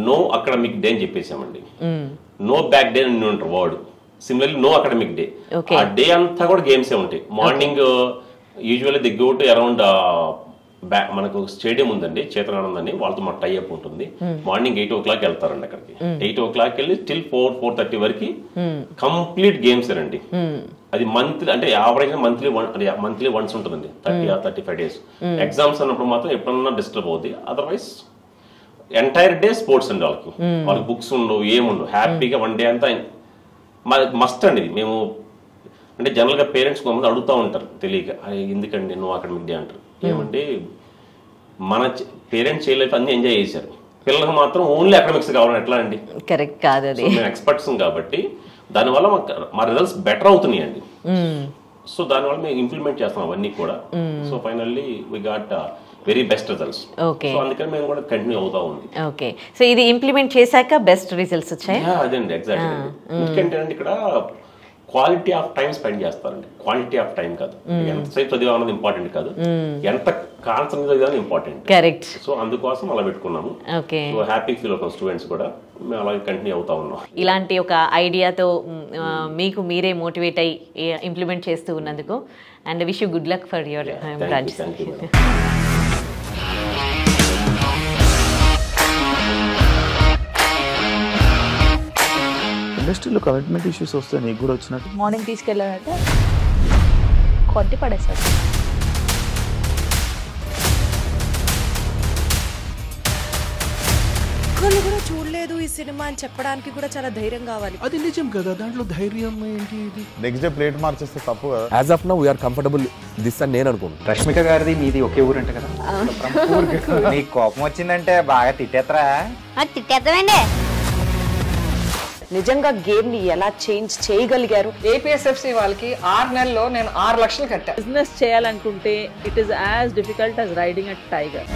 నో అకాడమిక్ డే అని చెప్పేసామండి. నో బ్యాక్ డే అని ఉంటారు word. Similarly no academic day. ఆ డే అంతా కూడా గేమ్సే ఉంటాయి. Morning usually the go to around మనకు స్టేడియం ఉందండి చేతనానంద్ అని, వాళ్ళతో మాకు టైఅప్ ఉంటుంది. మార్నింగ్ 8 o'clock వెళ్తారండి అక్కడికి. 8 o'clock వెళ్ళి టిల్ 4-4:30 వరకు కంప్లీట్ గేమ్స్ అండి. అది మంత్లీ అంటే యావరేజ్ మంత్లీ వన్స్ ఉంటుందండి, 30-35 days. ఎగ్జామ్స్ అన్నప్పుడు మాత్రం ఎప్పుడన్నా డిస్టర్బ్ అవుతుంది. అదర్వైజ్ ఎంటైర్ డే స్పోర్ట్స్ అండి వాళ్ళకి బుక్స్ ఉండవు, ఏముండవు. హ్యాపీగా వన్ డే అంతా మస్ట్ అండి. మేము అంటే జనరల్గా పేరెంట్స్ కొంతమంది అడుగుతూ ఉంటారు తెలియక, ఎందుకండి నో అకాడమిక్ డే అంటారు. ఏమంటే మన పేరెంట్స్ చేయలేదు అన్ని ఎంజాయ్ చేశారు, పిల్లలకు మాత్రం ఓన్లీ అకాడమిక్స్ కావాలని ఎట్లా అండి? కరెక్ట్ కాదు అది. మేము ఎక్స్పర్ట్స్ కాబట్టి దానివల్ల మా రిజల్ట్స్ బెటర్ అవుతున్నాయి అండి. సో దానివల్ల మేము ఇంప్లిమెంట్ చేస్తాం అవన్నీ కూడా. So finally we got very best results. So అందుకని మేము కూడా కంటిన్యూ అవుతా ఉంది. ఓకే, సో ఇది ఇంప్లిమెంట్ చేశాక బెస్ట్ రిజల్ట్స్ వచ్చాయి. అదండి ఎగ్జాక్ట్లీ. ఎందుకంటే ఇక్కడ క్వాలిటీ ఆఫ్ టైం స్పెండ్ చేస్తారండి, క్వాంటిటీ ఆఫ్ టైం కాదు. ఎంతసేపు చదివా అన్నది ఇంపార్టెంట్ కాదు, ఎంత కాన్సెప్ట్ చదివా ఇంపార్టెంట్. కరెక్ట్. సో అందుకోసం అలా పెట్టుకున్నాము. సో హ్యాపీ ఫీల్ అవుతాం స్టూడెంట్స్ కూడా, మేము అలాగే కంటిన్యూ అవుతా ఉన్నాం. ఇలాంటి ఒక ఐడియాతో మీకు మీరే మోటివేట్ అయ్యి ఇంప్లిమెంట్ చేస్తూ ఉన్నందుకు and wish you good luck for your branch. ఇండస్ట్రీలో కమిట్మెంట్ ఇష్యూస్ వస్తే నీకు కూడా వచ్చినట్టు? మార్నింగ్ తీసుకెళ్ళాడంటే కొట్టి పడేస్తాడు. ఒక్కళ్ళు కూడా చూడలేదు ఈ సినిమా అని చెప్పడానికి కూడా చాలా ధైర్యం కావాలి. అది నిజం కదా, దాంట్లో ధైర్యం ఏంటి? ఇది నెక్స్ట్ డే ప్లేట్ మార్చేస్తే తప్పు కదా. As of now we're comfortable this అని నేను అనుకుంటున్నాను. రష్మిక గారిది మీది ఒకే ఊరు అంటే కదా? నీకు కోపం వచ్చిందంటే బాగా తిట్టేత్తరా? తిట్టేద్దామండి. నిజంగా గేమ్ ని ఎలా చేంజ్ చేయగలిగారు? ఏపీఎస్ఎఫ్సి వాళ్ళకి 6 నెలల్లో నేను 6 లక్షలు కట్టా. బిజినెస్ చేయాలనుకుంటే it is as difficult as riding a tiger.